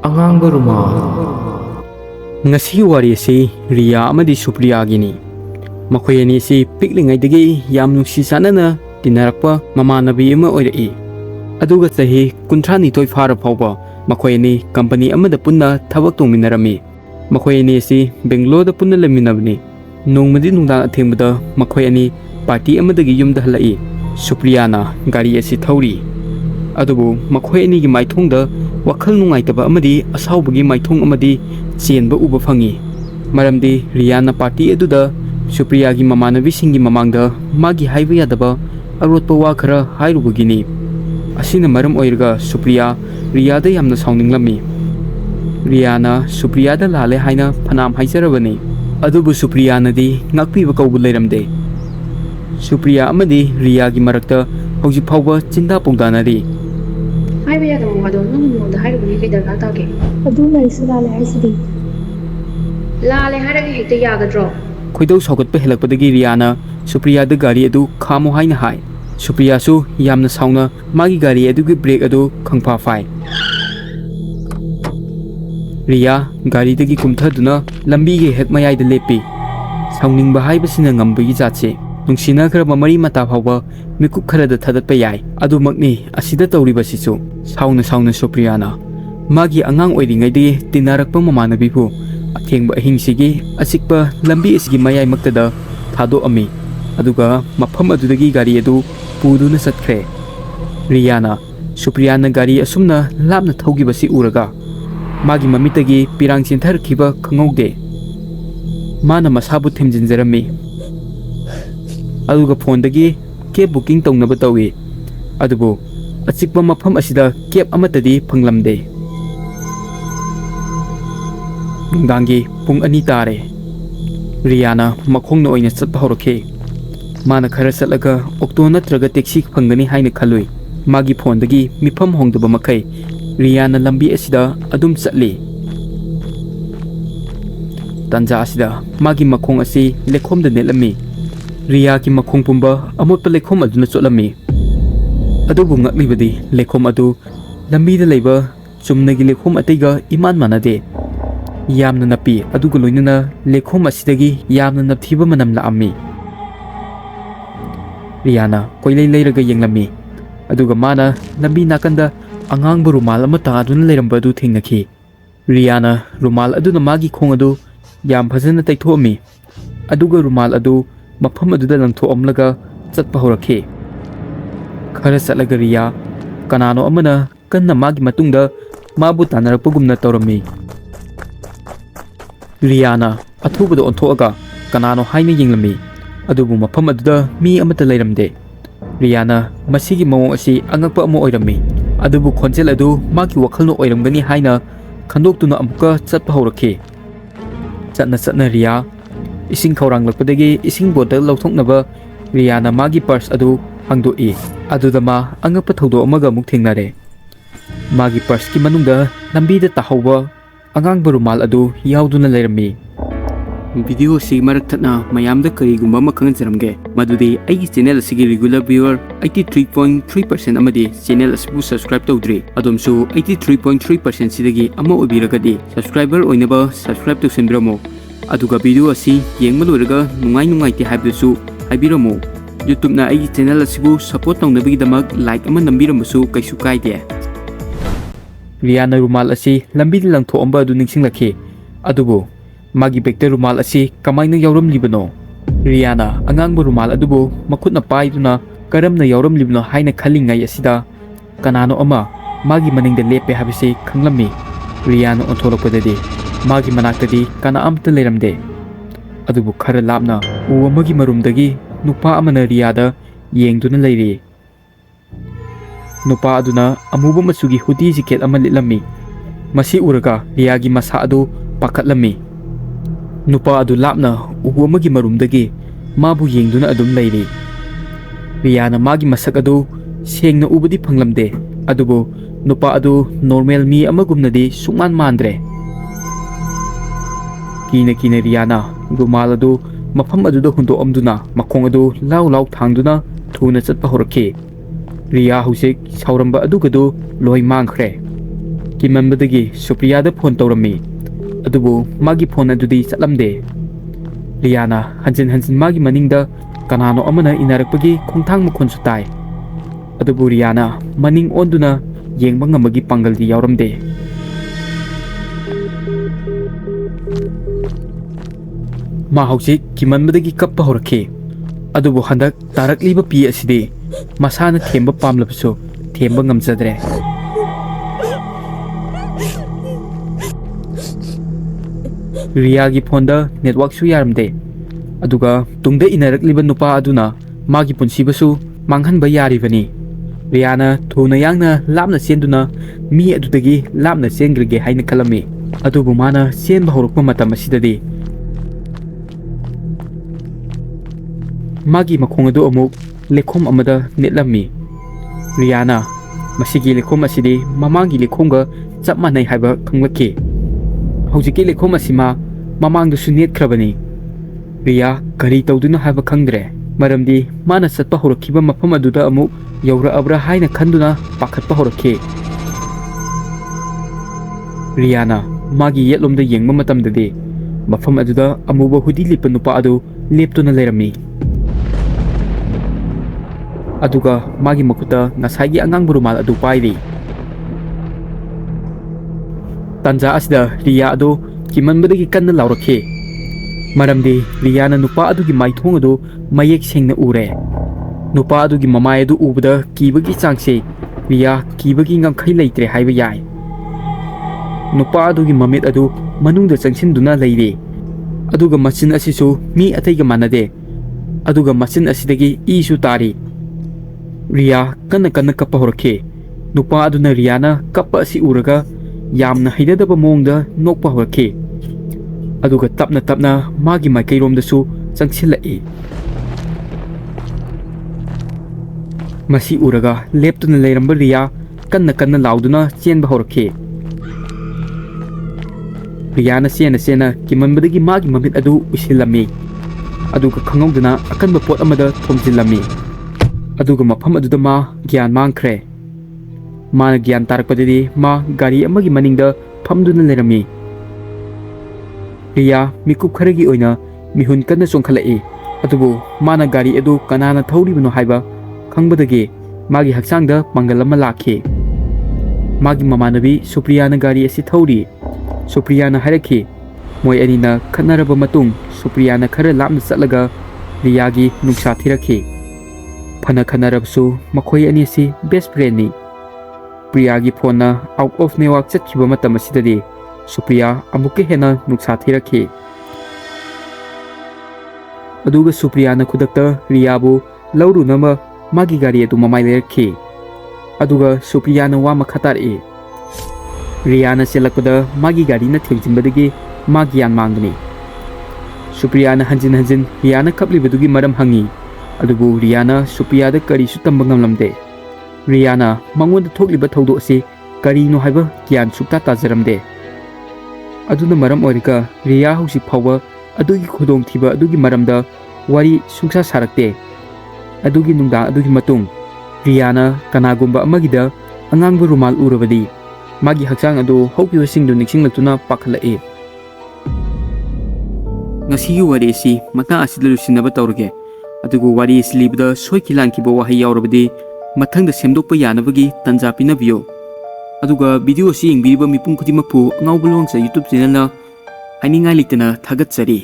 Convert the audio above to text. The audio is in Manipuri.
Angangba Rumal. Ngasi wari si Riya amadi Supriya gini. Makoy ani si piklingay yam nungsi sana na tinarakpa mamanabi ima oirai. Aduga sahi kuntrani toy fara paupa makoy ani company amada punna thabak tongminarami. Makoy ani si Bangalore da punna laminabni. Nongmadi nungdang athengbada makoy ani party amadagi yumda halai. Supriya na gari asi thauri. Adubu makoy ani gi maithongda wakhal nungaitaba amadi asawbagi maithong amadi cenba uba phangi. Maramdi Riya na party aduda Supriya gi mamanabi singi mamangda magi haiba yadaba arotpa wa khara hairubagini. Asina maram oirga Supriya Riya da yamna sauninglammi. Riya na Supriya da lale haina phanam haizarabani. Adubu Supriya nadi Ngakpiyu kaubu leiramde. Supriya amadi Riya gi marakta Hwjik phawba chinda pongdanari. Haiba yadaba wado nungda hairubagi kaidarga tage. Adu laisu lale haisidi. Lale hairagi hekta yagadro. Khoidau saugatpa helakpadagi Riya na Supriya da gari adu khamo haina hai. Supriya su yamna sauna magi gari adugi brake adu khangpha phai. Riya gari dagi kumthaduna lambi ge hek mayai da lepi. Sauningba haibasina ngambagi jatse. Nungsina khara mamari mata phawba mikup khara da thadatpa yai. Adu makni asida tawribasisu sauna Supriya na magi angang oiringai de tinarakpa mamanabi pu athengba ahingsigi asikpa lambi asigi mayai maktada thado ami. Aduga mafam adudagi gari adu puduna satkre. Riya na Supriya na gari asumna lapna thawgibasi uraga magi mamitagi pirang chintharakiba khangaude. Mana masabu themjinjarami. Aduga phone dagi cab booking tawnaba tawi. Adubu achikpa mafam asida cab amatadi phanglamde. Nungdangi pung 2 tare. Riya na makhongna oina chatpa horake. Mana khara chatlaga octo natraga taxi phangani haina khalui. Magi phone dagi mifam hongdaba makai Riya na lambi asida adum chatli. Tanja asida magi makhong asi lekhom da nelami. Riya ki makhong pumba amotpa lekhom aduna chotlami. Adubu ngaklibadi lekhom adu lambi da leiba chumnagi lekhom ataiga iman manade. Yamna napi aduga loinana lekhom asidagi yamna napthiba manam laami. Riya na koilai leiraga yenglami. Aduga mana lambi nakanda Angangba Rumal ama taaduna leiramba adu thengnaki. Riya na Rumal aduna magi khong adu yam phajana taithommi. Aduga Rumal adu mafam aduda langthoamlaga chatpa horake. Khara chatlaga Riya kanano amana kanna magi matungda mabu tanarakpagumna tawrami. Riya na athubada onthoaga kanano haina yenglami. Adubu mafam aduda mi amata leiramde. Riya na masigi mawong asi angakpa amo oirami. Adubu khonjel adu magi wakhalno oiramgani haina khandoktuna amuka chatpa horake. Chatna Riya ising khawranglakpadagi ising bottle lauthoknaba Riya na magi purse adu hangdoi. Aduda ma angakpa thodo amaga muk thengnare. Magi purse ki manungda lambida tahawba Angangba Rumal adu yauduna leirami. Video si marakthana mayamda karigumba makhangjaramge madudi aigi channel asigi regular viewer 83.3% amadi channel asibu subscribe tawdri adomsu 83.3% sidagi ama obiragadi subscriber oinaba subscribe tawsendramo aduga video asi yengma loiraga nungai ti habdusu habiramo YouTube na aigi channel asibu support tawnabigidamak like ama nambiramasu kaisu kaide. Riya na Rumal asi lambi langthoamba adu ningsinglakhi adubu magi bekta Rumal asi kamaina yauramlibano. Riya na Angangba Rumal adubu makhutna paiduna karamna yauramlibano haina khalingai asida kanano ama magi maningda lepe habisi khanglami. Riya na ontholakpadadi magi manaktadi kana amta leiramde. Adubu khara lapna u amagi marumdagi nupa amana Riya da yengduna leiri. Nupa aduna amuba masugi hoodie jacket ama litlami. Masi uraga Riya gi masa adu pakhatlami. Nupa adu lapna ubu amagi marumdagi mabu yengduna adum leiri. Riya na magi masak adu sengna ubadi phanglamde. Adubu nupa adu normal mi amagumnadi sungman mandre. Kina Riya na Rumal adu mafam aduda hundoamduna makhong adu lau thangduna thuna chatpa horake. Riya Hwjik sauramba adugadu loi mangkhre. ꯀꯤꯃꯟꯕꯗꯒꯤ ꯁꯨꯄ꯭ꯔꯤꯌꯥꯗ ꯐꯣꯟ ꯇꯧꯔꯝꯃꯤ ꯑꯗꯨꯕꯨ ꯃꯥꯒꯤ ꯐꯣꯟ ꯑꯗꯨꯗꯤ ꯆꯠꯂꯝꯗꯦ ꯔꯤꯌꯥꯅ ꯍꯟꯖꯤꯟ ꯍꯟꯖꯤꯟ ꯃꯥꯒꯤ ꯃꯅꯤꯡꯗ ꯀꯅꯥꯅꯣ ꯑꯃꯅ ꯏꯟꯅꯔꯛꯄꯒꯤ ꯈꯣꯡꯊꯥꯡ ꯃꯈꯣꯟꯁꯨ ꯇꯥꯏ ꯑꯗꯨꯕꯨ ꯔꯤꯌꯥꯅ ꯃꯅꯤꯡ ꯑꯣꯟꯗꯨꯅ ꯌꯦꯡꯕ ꯉꯝꯕꯒꯤ ꯄꯥꯡꯒꯜꯗꯤ ꯌꯥꯎꯔꯝꯗꯦ ꯃꯥ ꯍꯧꯖꯤꯛ ꯀꯤꯃꯟꯕꯗꯒꯤ ꯀꯞꯄ ꯍꯧꯔꯛꯈꯤ ꯑꯗꯨꯕꯨ ꯍꯟꯗꯛ ꯇꯥꯔꯛꯂꯤꯕ ꯄꯤ ꯑꯁꯤꯗꯤ ꯃꯁꯥꯅ ꯊꯦꯝꯕ ꯄꯥꯝꯂꯕꯁꯨ ꯊꯦꯝꯕ ꯉꯝꯖꯗ꯭ꯔꯦ ꯔꯤꯌꯥꯒꯤ ꯐꯣꯟꯗ ꯅꯦꯠꯋꯥꯛꯁꯨ ꯌꯥꯔꯝꯗꯦ ꯑꯗꯨꯒ ꯇꯨꯡꯗ ꯏꯟꯅꯔꯛꯂꯤꯕ ꯅꯨꯄꯥ ꯑꯗꯨꯅ ꯃꯥꯒꯤ ꯄꯨꯟꯁꯤꯕꯨꯁꯨ ꯃꯥꯡꯍꯟꯕ ꯌꯥꯔꯤꯕꯅꯤ ꯔꯤꯌꯥꯅ ꯊꯨꯅ ꯌꯥꯡꯅ ꯂꯥꯞꯅ ꯆꯦꯟꯗꯨꯅ ꯃꯤ ꯑꯗꯨꯗꯒꯤ ꯂꯥꯞꯅ ꯆꯦꯟꯈ꯭ꯔꯒꯦ ꯍꯥꯏꯅ ꯈꯜꯂꯝꯃꯤ ꯑꯗꯨꯕꯨ ꯃꯥꯅ ꯆꯦꯟꯕ ꯍꯧꯔꯛꯄ ꯃꯇꯝ ꯑꯁꯤꯗꯗꯤ ꯃꯥꯒꯤ ꯃꯈꯣꯡ ꯑꯗꯨ ꯑꯃꯨꯛ ꯂꯩꯈꯣꯝ ꯑꯃꯗ ꯅꯦꯠꯂꯝꯃꯤ ꯔꯤꯌꯥꯅ ꯃꯁꯤꯒꯤ ꯂꯩꯈꯣꯝ ꯑꯁꯤꯗꯤ ꯃꯃꯥꯡꯒꯤ ꯂꯩꯈꯣꯝꯒ ꯆꯞ ꯃꯥꯟꯅꯩ ꯍꯥꯏꯕ ꯈꯪꯂꯛꯈꯤ ꯍꯧꯖꯤꯛꯀꯤ ꯂꯩꯈꯣꯝ ꯑꯁꯤ ꯃꯥ ꯃꯃꯥꯡꯗꯁꯨ ꯅꯦꯠꯈ꯭ꯔꯕꯅꯤ ꯔꯤꯌꯥ ꯀꯔꯤ ꯇꯧꯗꯨꯅ ꯍꯥꯏꯕ ꯈꯪꯗ꯭ꯔꯦ ꯃꯔꯝꯗꯤ ꯃꯥꯅ ꯆꯠꯄ ꯍꯧꯔꯛꯈꯤꯕ ꯃꯐꯝ ꯑꯗꯨꯗ ꯑꯃꯨꯛ ꯌꯧꯔꯛꯑꯕ꯭ꯔꯥ ꯍꯥꯏꯅ ꯈꯟꯗꯨꯅ ꯄꯥꯈꯠꯄ ꯍꯧꯔꯛꯈꯤ ꯔꯤꯌꯥꯅ ꯃꯥꯒꯤ ꯌꯦꯠꯂꯣꯝꯗ ꯌꯦꯡꯕ ꯃꯇꯝꯗꯗꯤ ꯃꯐꯝ ꯑꯗꯨꯗ ꯑꯃꯨꯕ ꯍꯨꯗꯤ ꯂꯤꯠꯄ ꯅꯨꯄꯥ ꯑꯗꯨ ꯂꯦꯞꯇꯨꯅ ꯂꯩꯔꯝꯃꯤ ꯑꯗꯨꯒ ꯃꯥꯒꯤ ꯃꯈꯨꯠꯇ ꯉꯁꯥꯏꯒꯤ ꯑꯉꯥꯡꯕ ꯔꯨꯃꯥꯜ ꯑꯗꯨ ꯄꯥꯏꯔꯤ ꯇꯟꯖꯥ ꯑꯁꯤꯗ ꯔꯤꯌꯥ ꯑꯗꯨ ꯀꯤꯃꯟꯕꯗꯒꯤ ꯀꯟꯅ ꯂꯥꯎꯔꯛꯈꯤ ꯃꯔꯝꯗꯤ ꯔꯤꯌꯥꯅ ꯅꯨꯄꯥ ꯑꯗꯨꯒꯤ ꯃꯥꯏꯊꯣꯡ ꯑꯗꯨ ꯃꯌꯦꯛ ꯁꯦꯡꯅ ꯎꯔꯦ ꯅꯨꯄꯥ ꯑꯗꯨꯒꯤ ꯃꯃꯥꯏ ꯑꯗꯨ ꯎꯕꯗ ꯀꯤꯕꯒꯤ ꯆꯥꯡꯁꯤ ꯔꯤꯌꯥ ꯀꯤꯕꯒꯤ ꯉꯝꯈꯩ ꯂꯩꯇ꯭ꯔꯦ ꯍꯥꯏꯕ ꯌꯥꯏ ꯅꯨꯄꯥ ꯑꯗꯨꯒꯤ ꯃꯃꯤꯠ ꯑꯗꯨ ꯃꯅꯨꯡꯗ ꯆꯪꯁꯤꯟꯗꯨꯅ ꯂꯩꯔꯤ ꯑꯗꯨꯒ ꯃꯆꯤꯟ ꯑꯁꯤꯁꯨ ꯃꯤ ꯑꯇꯩꯒ ꯃꯥꯟꯅꯗꯦ ꯑꯗꯨꯒ ꯃꯆꯤꯟ ꯑꯁꯤꯗꯒꯤ ꯏꯁꯨ ꯇꯥꯔꯤ ꯔꯤꯌꯥ ꯀꯟꯅ ꯀꯟꯅ ꯀꯞꯄ ꯍꯧꯔꯛꯈꯤ ꯅꯨꯄꯥ ꯑꯗꯨꯅ ꯔꯤꯌꯥꯅ ꯀꯞꯄ ꯑꯁꯤ ꯎꯔꯒ ꯌꯥꯝꯅ ꯍꯩꯅꯗꯕ ꯃꯑꯣꯡꯗ ꯅꯣꯛꯄ ꯍꯧꯔꯛꯈꯤ ꯑꯗꯨꯒ ꯇꯞꯅ ꯇꯞꯅ ꯃꯥꯒꯤ ꯃꯥꯏꯀꯩꯔꯣꯝꯗꯁꯨ ꯆꯪꯁꯤꯜꯂꯛꯏ ꯃꯁꯤ ꯎꯔꯒ ꯂꯦꯞꯇꯨꯅ ꯂꯩꯔꯝꯕ ꯔꯤꯌꯥ ꯀꯟꯅ ꯀꯟꯅ ꯂꯥꯎꯗꯨꯅ ꯆꯦꯟꯕ ꯍꯧꯔꯛꯈꯤ ꯔꯤꯌꯥꯅ ꯆꯦꯟꯅ ꯆꯦꯟꯅ ꯀꯤꯃꯟꯕꯗꯒꯤ ꯃꯥꯒꯤ ꯃꯃꯤꯠ ꯑꯗꯨ ꯎꯏꯁꯤꯜꯂꯝꯃꯤ ꯑꯗꯨꯒ ꯈꯪꯍꯧꯗꯅ ꯑꯀꯟꯕ ꯄꯣꯠ ꯑꯃꯗ ꯊꯣꯝꯖꯤꯜꯂꯝꯃꯤ ꯑꯗꯨꯒ ꯃꯐꯝ ꯑꯗꯨꯗ ꯃꯥ ꯒ꯭ꯌꯥꯟ ꯃꯥꯡꯈ꯭ꯔꯦ ꯃꯥꯅ ꯒ꯭ꯌꯥꯟ ꯇꯥꯔꯛꯄꯗꯗꯤ ꯃꯥ ꯒꯥꯔꯤ ꯑꯃꯒꯤ ꯃꯅꯤꯡꯗ ꯐꯝꯗꯨꯅ ꯂꯩꯔꯝꯃꯤ ꯔꯤꯌꯥ ꯃꯤꯀꯨꯞ ꯈꯔꯒꯤ ꯑꯣꯏꯅ ꯃꯤꯍꯨꯟ ꯀꯟꯅ ꯆꯣꯡꯈꯠꯂꯛꯏ ꯑꯗꯨꯕꯨ ꯃꯥꯅ ꯒꯥꯔꯤ ꯑꯗꯨ ꯀꯅꯥꯅ ꯊꯧꯔꯤꯕꯅꯣ ꯍꯥꯏꯕ ꯈꯪꯕꯗꯒꯤ ꯃꯥꯒꯤ ꯍꯛꯆꯥꯡꯗ ꯄꯥꯡꯒꯜ ꯑꯃ ꯂꯥꯛꯈꯤ ꯃꯥꯒꯤ ꯃꯃꯥꯟꯅꯕꯤ ꯁꯨꯄ꯭ꯔꯤꯌꯥꯅ ꯒꯥꯔꯤ ꯑꯁꯤ ꯊꯧꯔꯤ ꯁꯨꯄ꯭ꯔꯤꯌꯥꯅ ꯍꯥꯏꯔꯛꯈꯤ ꯃꯣꯏ ꯑꯅꯤꯅ ꯈꯠꯅꯔꯕ ꯃꯇꯨꯡ ꯁꯨꯄ꯭ꯔꯤꯌꯥꯅ ꯈꯔ ꯂꯥꯞꯅ ꯆꯠꯂꯒ ꯔꯤꯌꯥꯒꯤ ꯅꯨꯡꯁꯥ ꯊꯤꯔꯛꯈꯤ ꯐꯅ ꯈꯟꯅꯔꯕꯁꯨ ꯃꯈꯣꯏ ꯑꯅꯤ ꯑꯁꯤ ꯕꯦꯁ ꯐ꯭ꯔꯦꯟꯅꯤ ꯄ꯭ꯔꯤꯌꯥꯒꯤ ꯐꯣꯟꯅ ꯑꯥꯎꯠ ꯑꯣꯐ ꯅꯦꯠꯋꯥꯛ ꯆꯠꯈꯤꯕ ꯃꯇꯝ ꯑꯁꯤꯗꯗꯤ ꯁꯨꯄ꯭ꯔꯤꯌꯥ ꯑꯃꯨꯛꯀ ꯍꯦꯟꯅ ꯅꯨꯡꯁꯥ ꯊꯤꯔꯛꯈꯤ ꯑꯗꯨꯒ ꯁꯨꯄ꯭ꯔꯤꯌꯥꯅ ꯈꯨꯗꯛꯇ ꯔꯤꯌꯥꯕꯨ ꯂꯧꯔꯨꯅꯕ ꯃꯥꯒꯤ ꯒꯥꯔꯤ ꯑꯗꯨ ꯃꯃꯥꯏ ꯂꯩꯔꯛꯈꯤ ꯑꯗꯨꯒ ꯁꯨꯄ꯭ꯔꯤꯌꯥꯅ ꯋꯥ ꯃꯈꯥ ꯇꯥꯔꯛꯏ ꯔꯤꯌꯥꯅ ꯆꯦꯜꯂꯛꯄꯗ ꯃꯥꯒꯤ ꯒꯥꯔꯤꯅ ꯊꯦꯡꯖꯤꯟꯕꯗꯒꯤ ꯃꯥ ꯒ꯭ꯌꯥꯟ ꯃꯥꯡꯕꯅꯤ ꯁꯨꯄ꯭ꯔꯤꯌꯥꯅ ꯍꯟꯖꯤꯟ ꯍꯟꯖꯤꯟ ꯔꯤꯌꯥꯅ ꯀꯞꯂꯤꯕꯗꯨꯒꯤ ꯃꯔꯝ ꯍꯪꯉꯤ ꯑꯗꯨꯕꯨ ꯔꯤꯌꯥꯅ ꯁꯨꯄ꯭ꯔꯤꯌꯥꯗ ꯀꯔꯤꯁꯨ ꯇꯝꯕ ꯉꯝꯂꯝꯗꯦ ꯔꯤꯌꯥꯅ ꯃꯉꯣꯟꯗ ꯊꯣꯛꯂꯤꯕ ꯊꯧꯗꯣꯛ ꯑꯁꯤ ꯀꯔꯤꯅꯣ ꯍꯥꯏꯕ ꯒ꯭ꯌꯥꯟ ꯁꯨꯛꯇꯥ ꯇꯥꯖꯔꯝꯗꯦ ꯑꯗꯨꯅ ꯃꯔꯝ ꯑꯣꯏꯔꯒ ꯔꯤꯌꯥ ꯍꯧꯖꯤꯛ ꯐꯥꯎꯕ ꯑꯗꯨꯒꯤ ꯈꯨꯗꯣꯡꯊꯤꯕ ꯑꯗꯨꯒꯤ ꯃꯔꯝꯗ ꯋꯥꯔꯤ ꯁꯨꯡꯁꯥ ꯁꯥꯔꯛꯇꯦ ꯑꯗꯨꯒꯤ ꯅꯨꯡꯗꯥꯡ ꯑꯗꯨꯒꯤ ꯃꯇꯨꯡ ꯔꯤꯌꯥꯅ ꯀꯅꯥꯒꯨꯝꯕ ꯑꯃꯒꯤꯗ ꯑꯉꯥꯡꯕ ꯔꯨꯃꯥꯜ ꯎꯔꯕꯗꯤ ꯃꯥꯒꯤ ꯍꯛꯆꯥꯡ ꯑꯗꯨ ꯍꯧꯈꯤꯕꯁꯤꯡꯗꯨ ꯅꯤꯡꯁꯤꯡꯂꯛꯇꯨꯅ ꯄꯥꯈꯠꯂꯛꯏ ꯉꯁꯤꯒꯤ ꯋꯥꯔꯤ ꯑꯁꯤ ꯃꯇꯥꯡ ꯑꯁꯤꯗ ꯂꯣꯏꯁꯤꯟꯅꯕ ꯇꯧꯔꯒꯦ ꯑꯗꯨꯒ ꯋꯥꯔꯤ ꯑꯁꯤ ꯂꯤꯕꯗ ꯁꯣꯏꯈꯤ ꯂꯥꯟꯈꯤꯕ ꯋꯥꯍꯩ ꯌꯥꯎꯔꯕꯗꯤ ꯃꯊꯪꯗ ꯁꯦꯝꯗꯣꯛꯄ ꯌꯥꯅꯕꯒꯤ ꯇꯟꯖꯥ ꯄꯤꯅꯕꯤꯌꯨ ꯑꯗꯨꯒ ꯚꯤꯗꯤꯑꯣ ꯑꯁꯤ ꯌꯦꯡꯕꯤꯔꯤꯕ ꯃꯤꯄꯨꯝ ꯈꯨꯗꯤꯡꯃꯛꯄꯨ ꯑꯉꯥꯎꯕ ꯂꯨꯋꯥꯡꯆꯥ ꯌꯨꯇꯨꯕ ꯆꯦꯅꯦꯜꯅ ꯍꯥꯏꯅꯤꯡꯉꯥꯏ ꯂꯩꯇꯅ ꯊꯥꯒꯠꯆꯔꯤ